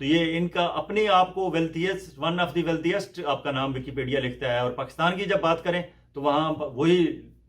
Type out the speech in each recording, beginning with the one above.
تو یہ ان کا اپنے آپ کو ویلتھیسٹ، ون آف دی ویلتھیسٹ آپ کا نام وکیپیڈیا لکھتا ہے. اور پاکستان کی جب بات کریں تو وہاں وہی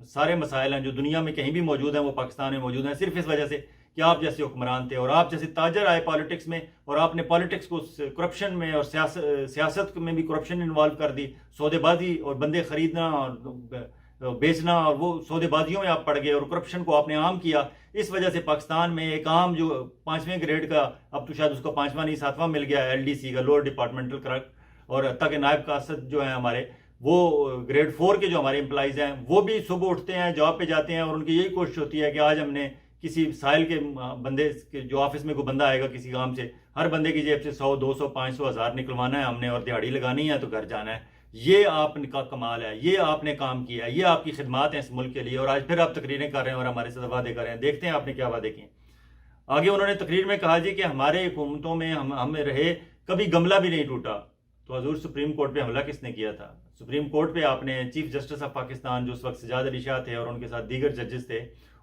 سارے مسائل ہیں جو دنیا میں کہیں بھی موجود ہیں وہ پاکستان میں موجود ہیں، صرف اس وجہ سے کہ آپ جیسے حکمران تھے اور آپ جیسے تاجر آئے پالیٹکس میں، اور آپ نے پالیٹکس کو کرپشن میں اور سیاست میں بھی کرپشن انوالو کر دی، سودے بازی اور بندے خریدنا اور بیچنا، اور وہ سودے بازیوں میں آپ پڑ گئے اور کرپشن کو آپ نے عام کیا. اس وجہ سے پاکستان میں ایک عام جو 5ویں گریڈ کا، اب تو شاید اس کو 5واں نہیں 7واں مل گیا ہے، LDC کا، لوور ڈپارٹمنٹل کلرک، اور حتیٰ کہ نائب قاصد جو ہیں ہمارے، وہ گریڈ 4 کے جو ہمارے امپلائیز ہیں وہ بھی صبح اٹھتے ہیں، جاب پہ جاتے ہیں، اور ان کی یہی کوشش ہوتی ہے کہ آج ہم نے کسی سائل کے بندے جو آفس میں کوئی بندہ آئے گا کسی کام سے، ہر بندے کی جیب سے 100 200 500 1000 نکلوانا ہے ہم نے، اور دیہڑی لگانی ہے تو گھر جانا ہے. یہ آپ کا کمال ہے، یہ آپ نے کام کیا ہے، یہ آپ کی خدمات ہیں اس ملک کے لیے. اور آج پھر آپ تقریریں کر رہے ہیں اور ہمارے ساتھ وعدے کر رہے ہیں. دیکھتے ہیں آپ نے کیا وعدے کیے. آگے انہوں نے تقریر میں کہا جی کہ ہمارے حکومتوں میں ہم رہے کبھی گملہ بھی نہیں ٹوٹا. تو حضور سپریم کورٹ پہ حملہ کس نے کیا تھا؟ سپریم کورٹ پہ آپ نے چیف جسٹس آف پاکستان جو اس وقت سجاد علی شاہ تھے اور ان کے ساتھ دیگر ججز تھے،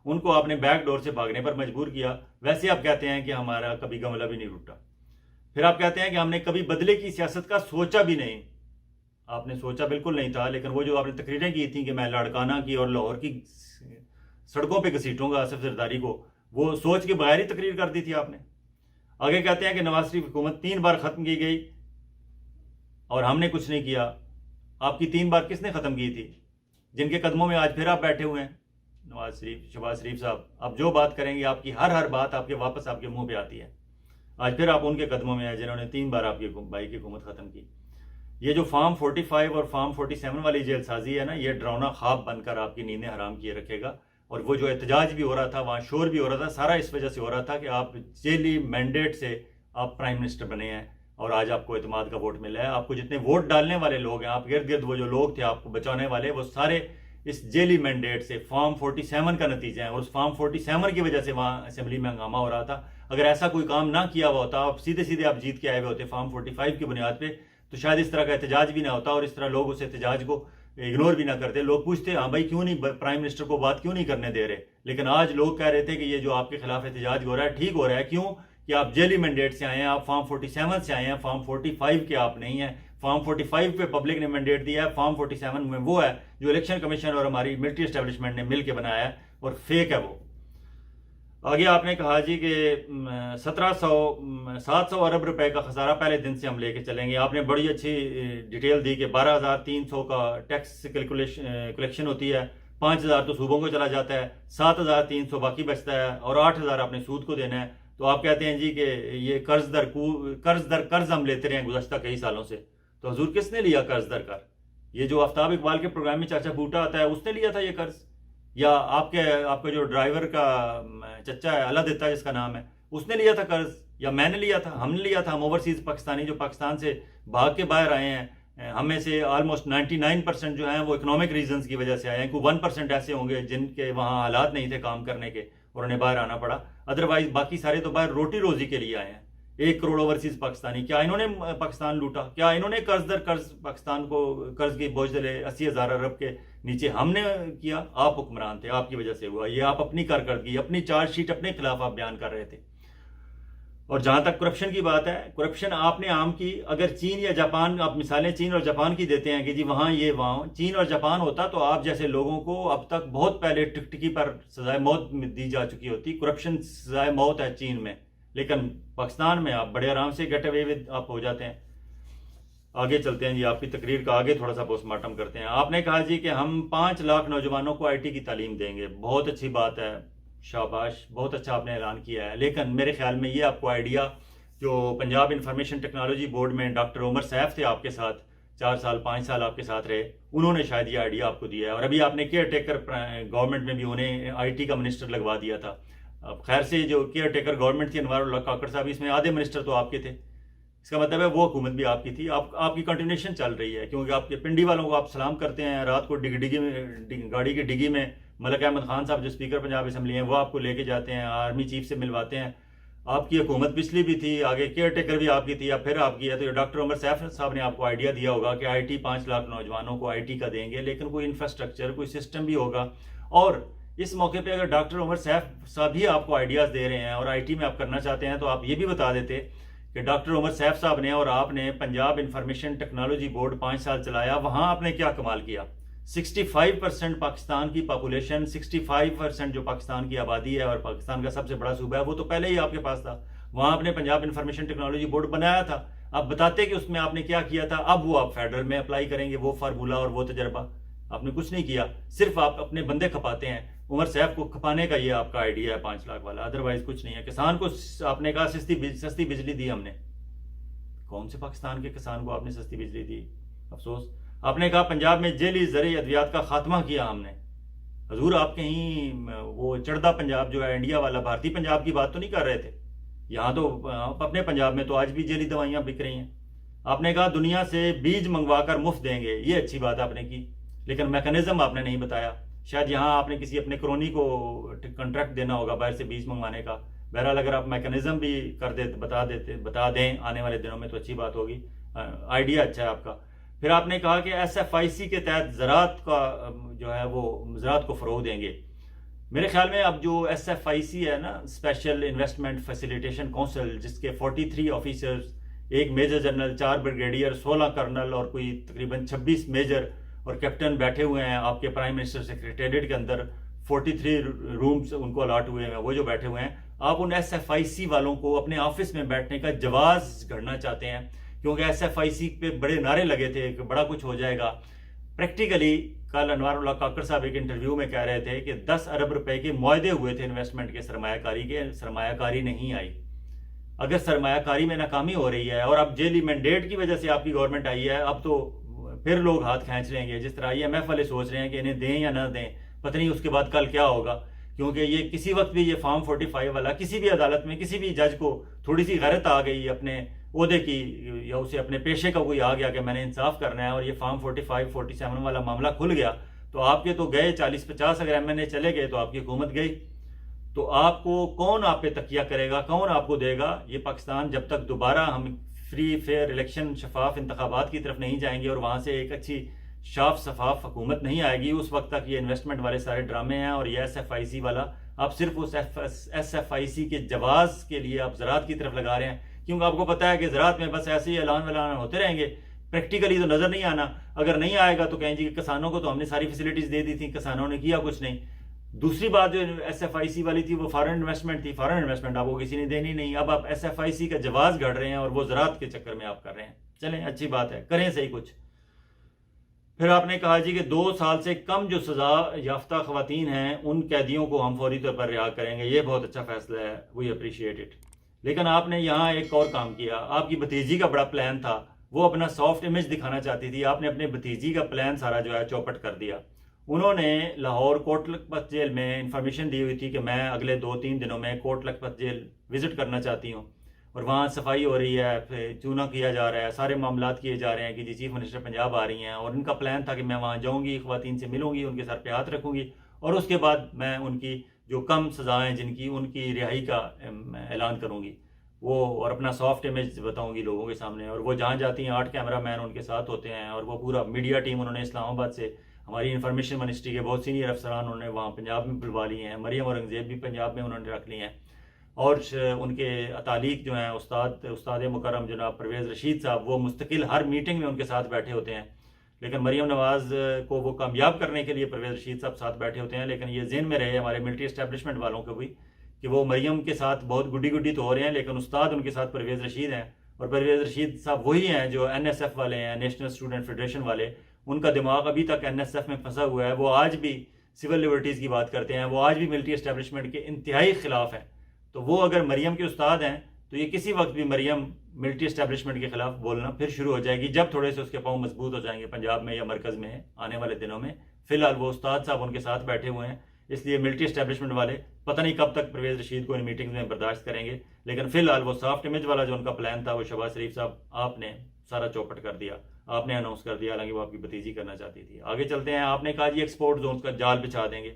ان کو آپ نے بیک ڈور سے بھاگنے پر مجبور کیا. ویسے آپ کہتے ہیں کہ ہمارا کبھی گملہ بھی نہیں ٹوٹا. پھر آپ کہتے ہیں کہ ہم نے کبھی بدلے کی سیاست کا سوچا بھی نہیں. آپ نے سوچا بالکل نہیں تھا، لیکن وہ جو آپ نے تقریریں کی تھیں کہ میں لاڑکانہ کی اور لاہور کی سڑکوں پہ گھسیٹوں گا آصف زرداری کو، وہ سوچ کے بغیر ہی تقریر کر دی تھی آپ نے. آگے کہتے ہیں کہ نواز شریف حکومت 3 بار ختم کی گئی اور ہم نے کچھ نہیں کیا. آپ کی 3 بار کس نے ختم کی تھی؟ جن کے قدموں میں آج پھر آپ بیٹھے ہوئے ہیں، نواز شریف، شہباز شریف صاحب. آپ جو بات کریں گے آپ کی ہر بات آپ کے واپس آپ کے منہ پہ آتی ہے. آج پھر آپ ان کے قدموں میں ہیں جنہوں نے 3 بار آپ کے بھائی کی حکومت ختم کی. یہ جو فارم 45 اور فارم 47 والی جیل سازی ہے نا، یہ ڈراؤنا خواب بن کر آپ کی نیندیں حرام کیے رکھے گا. اور وہ جو احتجاج بھی ہو رہا تھا، وہاں شور بھی ہو رہا تھا، سارا اس وجہ سے ہو رہا تھا کہ آپ جیلی مینڈیٹ سے آپ پرائم منسٹر بنے ہیں اور آج آپ کو اعتماد کا ووٹ ملا ہے. آپ کو جتنے ووٹ ڈالنے والے لوگ ہیں، آپ گرد گرد وہ جو لوگ تھے آپ کو بچانے والے، وہ سارے اس جیلی مینڈیٹ سے فارم 47 کا نتیجہ ہے. اور اس فارم 47 کی وجہ سے وہاں اسمبلی میں ہنگامہ ہو رہا تھا. اگر ایسا کوئی کام نہ کیا ہوا ہوتا، آپ سیدھے آپ جیت کے آئے ہوئے ہوتے فارم 45 کی بنیاد پہ، تو شاید اس طرح کا احتجاج بھی نہ ہوتا اور اس طرح لوگ اس احتجاج کو اگنور بھی نہ کرتے. لوگ پوچھتے ہاں بھائی کیوں نہیں پرائم منسٹر کو بات کیوں نہیں کرنے دے رہے؟ لیکن آج لوگ کہہ رہے تھے کہ یہ جو آپ کے خلاف احتجاج ہو رہا ہے ٹھیک ہو رہا ہے. کیوں کہ آپ جیلی مینڈیٹ سے آئے ہیں، آپ فارم 47 سے آئے ہیں، فارم 45 کے آپ نہیں ہیں. فارم 45 پہ پبلک نے مینڈیٹ دیا ہے، فارم 47 میں وہ ہے جو الیکشن کمیشن اور ہماری ملٹری اسٹیبلشمنٹ نے مل کے بنایا ہے اور فیک ہے وہ. آگے آپ نے کہا جی کہ 700 ارب روپے کا خسارہ پہلے دن سے ہم لے کے چلیں گے. آپ نے بڑی اچھی ڈیٹیل دی کہ 12,300 کا ٹیکس کلیکشن ہوتی ہے، 5,000 تو صوبوں کو چلا جاتا ہے، 7,300 باقی بچتا ہے اور 8,000 آپ نے سود کو دینا ہے. تو آپ کہتے ہیں جی کہ یہ قرض در قرض ہم لیتے رہے ہیں گزشتہ کئی سالوں سے. تو حضور کس نے لیا قرض در قرض؟ یہ جو آفتاب اقبال کے پروگرام میں چاچا بوٹا آتا ہے اس نے لیا تھا یہ قرض؟ یا آپ کا جو ڈرائیور کا چچا ہے اللہ دیتا ہے جس کا نام ہے، اس نے لیا تھا قرض؟ یا میں نے لیا تھا؟ ہم نے لیا تھا. ہم اوورسیز پاکستانی جو پاکستان سے بھاگ کے باہر آئے ہیں، ہم میں سے آلموسٹ 99% جو ہیں وہ اکنامک ریزنز کی وجہ سے آئے ہیں. کوئی 1% ایسے ہوں گے جن کے وہاں حالات نہیں تھے کام کرنے کے اور انہیں باہر آنا پڑا. ادروائز باقی سارے تو باہر روٹی روزی کے لیے آئے ہیں. 1 کروڑ اوورسیز پاکستانی، کیا انہوں نے پاکستان لوٹا؟ کیا انہوں نے قرض در قرض پاکستان کو قرض کی بوجھ ڈلے 80,000 ارب کے نیچے ہم نے کیا؟ آپ حکمران تھے، آپ کی وجہ سے ہوا یہ. آپ اپنی کارکردگی، اپنی چارج شیٹ اپنے خلاف آپ بیان کر رہے تھے. اور جہاں تک کرپشن کی بات ہے، کرپشن آپ نے عام کی. اگر چین یا جاپان، آپ مثالیں چین اور جاپان کی دیتے ہیں کہ جی وہاں یہ وہاں چین اور جاپان ہوتا تو آپ جیسے لوگوں کو اب تک بہت پہلے ٹکٹکی پر سزائے موت دی جا چکی ہوتی. کرپشن سزائے موت ہے چین میں، لیکن پاکستان میں آپ بڑے آرام سے گیٹ اوے ود آپ ہو جاتے ہیں. آگے چلتے ہیں جی، آپ کی تقریر کا آگے تھوڑا سا پوسٹ مارٹم کرتے ہیں. آپ نے کہا جی کہ ہم 5 لاکھ نوجوانوں کو IT کی تعلیم دیں گے. بہت اچھی بات ہے، شاباش، بہت اچھا آپ نے اعلان کیا ہے. لیکن میرے خیال میں یہ آپ کو آئیڈیا جو پنجاب انفارمیشن ٹیکنالوجی بورڈ میں ڈاکٹر عمر سیف تھے آپ کے ساتھ 4 سال 5 سال آپ کے ساتھ رہے، انہوں نے شاید یہ آئیڈیا آپ کو دیا ہے. اور ابھی آپ نے کیئر ٹیکر گورنمنٹ میں بھی انہیں IT کا منسٹر لگوا دیا تھا. اب خیر سے جو کیئر ٹیکر گورنمنٹ تھی انوار اللہ کاکڑ صاحب، اس میں آدھے منسٹر تو آپ کے تھے. اس کا مطلب ہے وہ حکومت بھی آپ کی تھی. آپ کی کنٹینیوشن چل رہی ہے، کیونکہ آپ کے پنڈی والوں کو آپ سلام کرتے ہیں رات کو ڈگی میں گاڑی کی ڈگی میں. ملک احمد خان صاحب جو اسپیکر پنجاب اسمبلی ہیں وہ آپ کو لے کے جاتے ہیں، آرمی چیف سے ملواتے ہیں. آپ کی حکومت پچھلی بھی تھی، آگے کیئر ٹیکر بھی آپ کی تھی، اب پھر آپ کی ہے. تو ڈاکٹر عمر سیف صاحب نے آپ کو آئیڈیا دیا ہوگا کہ IT 5 لاکھ نوجوانوں کو IT کا دیں گے، لیکن کوئی انفراسٹرکچر، کوئی سسٹم بھی ہوگا. اور اس موقع پہ اگر ڈاکٹر عمر سیف صاحب ہی آپ کو آئیڈیاز دے رہے ہیں اور IT میں آپ کرنا چاہتے ہیں تو آپ یہ بھی بتا دیتے کہ ڈاکٹر عمر سیف صاحب نے اور آپ نے پنجاب انفارمیشن ٹیکنالوجی بورڈ 5 سال چلایا، وہاں آپ نے کیا کمال کیا. 65% پاکستان کی پاپولیشن، 65% جو پاکستان کی آبادی ہے اور پاکستان کا سب سے بڑا صوبہ ہے، وہ تو پہلے ہی آپ کے پاس تھا. وہاں آپ نے پنجاب انفارمیشن ٹیکنالوجی بورڈ بنایا تھا. آپ بتاتے کہ اس میں آپ نے کیا کیا تھا. اب وہ آپ فیڈرل میں اپلائی کریں گے، وہ فارمولا اور وہ تجربہ. آپ نے کچھ نہیں کیا، صرف آپ اپنے بندے کھپاتے ہیں. عمر صاحب کو کھپانے کا یہ آپ کا آئیڈیا ہے 5 لاکھ والا، ادروائز کچھ نہیں ہے. کسان کو آپ نے کہا سستی بجلی دی ہم نے. کون سے پاکستان کے کسان کو آپ نے سستی بجلی دی؟ افسوس. آپ نے کہا پنجاب میں ذیلی زرعی ادویات کا خاتمہ کیا ہم نے. حضور آپ کہیں وہ چڑھدا پنجاب جو ہے انڈیا والا بھارتی پنجاب کی بات تو نہیں کر رہے تھے؟ یہاں تو اپنے پنجاب میں تو آج بھی ذیلی دوائیاں بک رہی ہیں. آپ نے کہا دنیا سے بیج منگوا کر مفت دیں گے، یہ اچھی بات آپ نے کی، لیکن میکانزم آپ نے نہیں بتایا. شاید یہاں آپ نے کسی اپنے کرونی کو کنٹریکٹ دینا ہوگا باہر سے بیج منگوانے کا. بہرحال اگر آپ میکانزم بھی کر دیتے بتا دیں آنے والے دنوں میں تو اچھی بات ہوگی. آئیڈیا اچھا ہے آپ کا. پھر آپ نے کہا کہ SFIC کے تحت زراعت کا جو ہے وہ زراعت کو فروغ دیں گے. میرے خیال میں اب جو SFIC ہے نا، اسپیشل انویسٹمنٹ فیسیلیٹیشن کونسل، جس کے 43 آفیسرز، ایک میجر جنرل، 4 بریگیڈیئر، 16 کرنل اور کوئی تقریباً 26 میجر اور کیپٹن بیٹھے ہوئے ہیں آپ کے پرائم منسٹر سیکریٹریٹ کے اندر. 43 رومز ان کو الاٹ ہوئے ہیں، وہ جو بیٹھے ہوئے ہیں. آپ ان SFIC والوں کو اپنے آفس میں بیٹھنے کا جواز گھڑنا چاہتے ہیں، کیونکہ SFIC پہ بڑے نعرے لگے تھے کہ بڑا کچھ ہو جائے گا. پریکٹیکلی کل انوار اللہ کاکڑ صاحب ایک انٹرویو میں کہہ رہے تھے کہ 10 ارب روپے کے معاہدے ہوئے تھے انویسٹمنٹ کے، سرمایہ کاری نہیں آئی. اگر سرمایہ کاری میں ناکامی ہو رہی ہے اور اب جیلی مینڈیٹ کی وجہ سے آپ کی گورنمنٹ آئی ہے، اب تو پھر لوگ ہاتھ کھینچ لیں گے. جس طرح IMF والے سوچ رہے ہیں کہ انہیں دیں یا نہ دیں، پتہ نہیں اس کے بعد کل کیا ہوگا. کیونکہ یہ کسی وقت بھی یہ فارم 45 والا کسی بھی عدالت میں کسی بھی جج کو تھوڑی سی غیرت آ گئی اپنے عہدے کی، یا اسے اپنے پیشے کا کوئی آ گیا کہ میں نے انصاف کرنا ہے، اور یہ فارم 45 47 والا معاملہ کھل گیا، تو آپ کے تو گئے 40-50. اگر MNA چلے گئے تو آپ کی حکومت گئی. تو آپ کو کون آپ پہ تکیہ کرے گا، کون آپ کو دے گا؟ یہ پاکستان جب تک دوبارہ ہم فری فیئر الیکشن، شفاف انتخابات کی طرف نہیں جائیں گے اور وہاں سے ایک اچھی صاف شفاف حکومت نہیں آئے گی، اس وقت تک یہ انویسٹمنٹ والے سارے ڈرامے ہیں. اور یہ SFIC والا آپ صرف اس SFIC کے جواز کے لیے آپ زراعت کی طرف لگا رہے ہیں، کیونکہ آپ کو پتہ ہے کہ زراعت میں بس ایسے ہی اعلان ہوتے رہیں گے، پریکٹیکلی تو نظر نہیں آنا. اگر نہیں آئے گا تو کہیں جی کسانوں کو تو ہم نے ساری فیسلٹیز دے دی تھیں، کسانوں نے کیا کچھ نہیں. دوسری بات جو SFIC والی تھی وہ فارن انویسٹمنٹ تھی. فارن انویسٹمنٹ آپ کو کسی نے دینی نہیں. اب آپ SFIC کا جواز گھڑ رہے ہیں اور وہ زراعت کے چکر میں آپ کر رہے ہیں. چلیں اچھی بات ہے، کریں صحیح کچھ. پھر آپ نے کہا جی کہ 2 سال سے کم جو سزا یافتہ خواتین ہیں ان قیدیوں کو ہم فوری طور پر رہا کریں گے. یہ بہت اچھا فیصلہ ہے، وی اپریشیٹ اٹ. لیکن آپ نے یہاں ایک اور کام کیا. آپ کی بھتیجی کا بڑا پلان تھا، وہ اپنا سافٹ امیج دکھانا چاہتی تھی. آپ نے اپنے بھتیجی کا پلان سارا جو ہے چوپٹ کر دیا. انہوں نے لاہور کوٹ لکھپت جیل میں انفارمیشن دی ہوئی تھی کہ میں اگلے 2-3 دنوں میں کوٹ لکھپت جیل وزٹ کرنا چاہتی ہوں، اور وہاں صفائی ہو رہی ہے، پھر چونا کیا جا رہا ہے، سارے معاملات کیے جا رہے ہیں کہ جی چیف منسٹر پنجاب آ رہی ہیں، اور ان کا پلان تھا کہ میں وہاں جاؤں گی، خواتین سے ملوں گی، ان کے سر پہ ہاتھ رکھوں گی، اور اس کے بعد میں ان کی جو کم سزائیں جن کی ان کی رہائی کا اعلان کروں گی، وہ اور اپنا سافٹ امیج بتاؤں گی لوگوں کے سامنے. اور وہ جہاں جاتی ہیں 8 کیمرہ مین ان کے ساتھ ہوتے ہیں، اور وہ پورا میڈیا ٹیم انہوں نے اسلام آباد سے، ہماری انفارمیشن منسٹری کے بہت سینئر افسران انہوں نے وہاں پنجاب میں بلوا لی ہیں. مریم اورنگزیب بھی پنجاب میں انہوں نے رکھ لی ہیں، اور ان کے اتالیق جو ہیں استاد مکرم جناب پرویز رشید صاحب، وہ مستقل ہر میٹنگ میں ان کے ساتھ بیٹھے ہوتے ہیں. لیکن مریم نواز کو وہ کامیاب کرنے کے لیے پرویز رشید صاحب ساتھ بیٹھے ہوتے ہیں. لیکن یہ ذہن میں رہے ہمارے ملٹری اسٹیبلشمنٹ والوں کو بھی کہ وہ مریم کے ساتھ بہت گڈی تو ہو رہے ہیں، لیکن استاد ان کے ساتھ پرویز رشید ہیں. اور پرویز رشید صاحب وہی ہیں جو NSF والے ہیں، نیشنل اسٹوڈنٹ فیڈریشن والے. ان کا دماغ ابھی تک NSF میں پھنسا ہوا ہے. وہ آج بھی سول لیبرٹیز کی بات کرتے ہیں، وہ آج بھی ملٹری اسٹیبلشمنٹ کے انتہائی خلاف ہیں. تو وہ اگر مریم کے استاد ہیں تو یہ کسی وقت بھی مریم ملٹری اسٹیبلشمنٹ کے خلاف بولنا پھر شروع ہو جائے گی، جب تھوڑے سے اس کے پاؤں مضبوط ہو جائیں گے پنجاب میں یا مرکز میں آنے والے دنوں میں. فی الحال وہ استاد صاحب ان کے ساتھ بیٹھے ہوئے ہیں، اس لیے ملٹری اسٹیبلشمنٹ والے پتہ نہیں کب تک پرویز رشید کو ان میٹنگز میں برداشت کریں گے. لیکن فی الحال وہ سافٹ امیج والا جو ان کا پلان تھا وہ شہباز شریف صاحب آپ نے سارا چوپٹ کر دیا، آپ نے اناؤنس کر دیا، حالانکہ وہ آپ کی بھتیجی کرنا چاہتی تھی. آگے چلتے ہیں. آپ نے کہا جی ایکسپورٹ زونز کا جال بچھا دیں گے.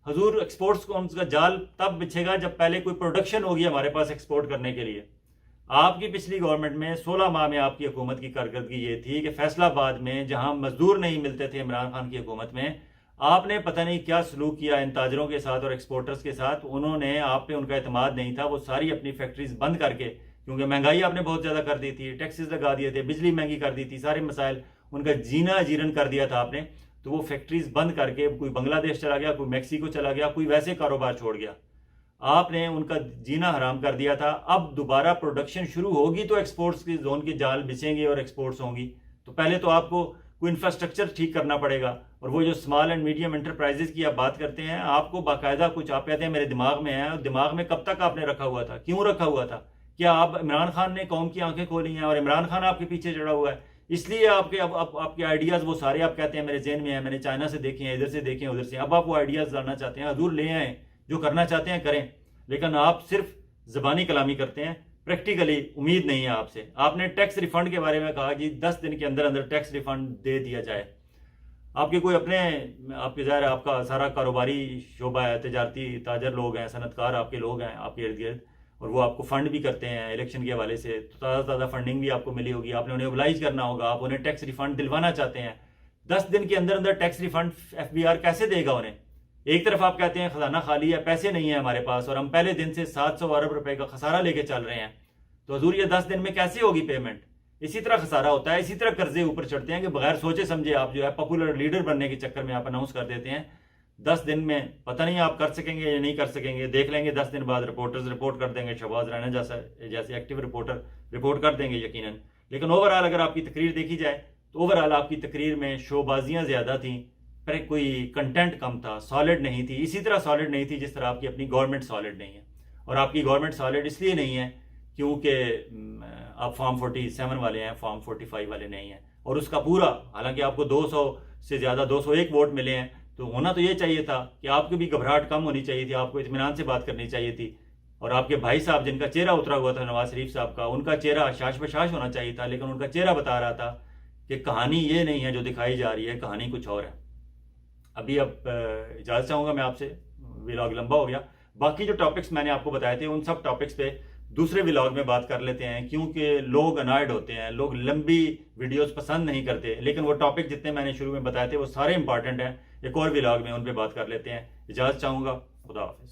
حضور ایکسپورٹ زونز کا جال تب بچھے گا جب پہلے کوئی پروڈکشن ہوگی ہمارے پاس ایکسپورٹ کرنے کے لیے. آپ کی پچھلی گورنمنٹ میں 16 ماہ میں آپ کی حکومت کی کارکردگی یہ تھی کہ فیصل آباد میں جہاں مزدور نہیں ملتے تھے عمران خان کی حکومت میں، آپ نے پتہ نہیں کیا سلوک کیا ان تاجروں کے ساتھ اور ایکسپورٹرز کے ساتھ. انہوں نے آپ پہ ان کا اعتماد نہیں تھا، وہ ساری اپنی فیکٹریز بند کر کے کیونکہ مہنگائی آپ نے بہت زیادہ کر دی تھی، ٹیکسز لگا دیے تھے، بجلی مہنگی کر دی تھی، سارے مسائل، ان کا جینا اجیرن کر دیا تھا آپ نے. تو وہ فیکٹریز بند کر کے کوئی بنگلہ دیش چلا گیا، کوئی میکسیکو چلا گیا، کوئی ویسے کاروبار چھوڑ گیا. آپ نے ان کا جینا حرام کر دیا تھا. اب دوبارہ پروڈکشن شروع ہوگی تو ایکسپورٹس کی زون کے جال بچیں گے اور ایکسپورٹس ہوں گی. تو پہلے تو آپ کو کوئی انفراسٹرکچر ٹھیک کرنا پڑے گا. اور وہ جو اسمال اینڈ میڈیم انٹرپرائزز کی آپ بات کرتے ہیں، آپ کو باقاعدہ کچھ آپ کہتے ہیں میرے دماغ میں ہے، اور دماغ میں کب تک آپ نے رکھا ہوا تھا؟ کیوں رکھا ہوا تھا؟ کیا آپ عمران خان نے قوم کی آنکھیں کھولی ہیں اور عمران خان آپ کے پیچھے چڑھا ہوا ہے؟ اس لیے آپ کے اب آپ کے آئیڈیاز وہ سارے آپ کہتے ہیں میرے ذہن میں ہیں، میں نے چائنا سے دیکھے ہیں، ادھر سے دیکھے ہیں، ادھر سے. اب آپ وہ آئیڈیاز لانا چاہتے ہیں، حضور لے آئیں، جو کرنا چاہتے ہیں کریں، لیکن آپ صرف زبانی کلامی کرتے ہیں، پریکٹیکلی امید نہیں ہے آپ سے. آپ نے ٹیکس ریفنڈ کے بارے میں کہا کہ 10 دن کے اندر اندر ٹیکس ریفنڈ دے دیا جائے. آپ کے کوئی اپنے، آپ کے ظاہر آپ کا سارا کاروباری شعبہ ہے، تجارتی تاجر لوگ ہیں، صنعت کار آپ کے لوگ ہیں آپ کے ارد گرد، اور وہ آپ کو فنڈ بھی کرتے ہیں الیکشن کے حوالے سے، تو تازہ فنڈنگ بھی آپ کو ملی ہوگی، آپ نے انہیں اوبلائز کرنا ہوگا، آپ انہیں ٹیکس ریفنڈ دلوانا چاہتے ہیں. 10 دن کے اندر اندر tax refund F B R کیسے دے گا انہیں؟ ایک طرف آپ کہتے ہیں خزانہ خالی ہے، پیسے نہیں ہیں ہمارے پاس، اور ہم پہلے دن سے 700 ارب روپے کا خسارہ لے کے چل رہے ہیں. تو حضور یہ 10 دن میں کیسے ہوگی پیمنٹ؟ اسی طرح خسارہ ہوتا ہے، اسی طرح قرضے اوپر چڑھتے ہیں کہ بغیر سوچے سمجھے آپ جو ہے پاپولر لیڈر بننے کے چکر میں آپ اناؤنس کر دیتے ہیں. 10 دن میں پتہ نہیں آپ کر سکیں گے یا نہیں کر سکیں گے، دیکھ لیں گے. 10 دن بعد رپورٹرز رپورٹ کر دیں گے، شہباز رانا جیسے ایکٹیو رپورٹر رپورٹ کر دیں گے یقیناً. لیکن اوورآل اگر آپ کی تقریر دیکھی جائے تو اوورآل آپ کی تقریر میں شو بازیاں زیادہ تھیں، پر کوئی کنٹینٹ کم تھا، سالڈ نہیں تھی. اسی طرح سالڈ نہیں تھی جس طرح آپ کی اپنی گورنمنٹ سالڈ نہیں ہے. اور آپ کی گورنمنٹ سالڈ اس لیے نہیں ہے کیونکہ آپ فارم 47 والے ہیں، فارم 45 والے نہیں ہیں. اور اس کا پورا، حالانکہ آپ کو 200 سے زیادہ 201 ووٹ ملے ہیں، تو ہونا تو یہ چاہیے تھا کہ آپ کی بھی گھبراہٹ کم ہونی چاہیے تھی، آپ کو اطمینان سے بات کرنی چاہیے تھی. اور آپ کے بھائی صاحب جن کا چہرہ اترا ہوا تھا نواز شریف صاحب کا، ان کا چہرہ شاش بشاش ہونا چاہیے تھا، لیکن ان کا چہرہ بتا رہا تھا کہ کہانی یہ نہیں ہے جو دکھائی جا رہی ہے، کہانی کچھ اور ہے. ابھی اب اجازت چاہوں گا میں آپ سے، ولاگ لمبا ہو گیا. باقی جو ٹاپکس میں نے آپ کو بتائے تھے ان سب ٹاپکس پہ دوسرے ولاگ میں بات کر لیتے ہیں، کیونکہ لوگ انائڈ ہوتے ہیں، لوگ لمبی ویڈیوز پسند نہیں کرتے. لیکن وہ ٹاپک جتنے میں نے شروع میں بتائے تھے وہ سارے امپارٹنٹ ہیں. ایک اور ولاگ میں ان پہ بات کر لیتے ہیں. اجازت چاہوں گا، خدا حافظ.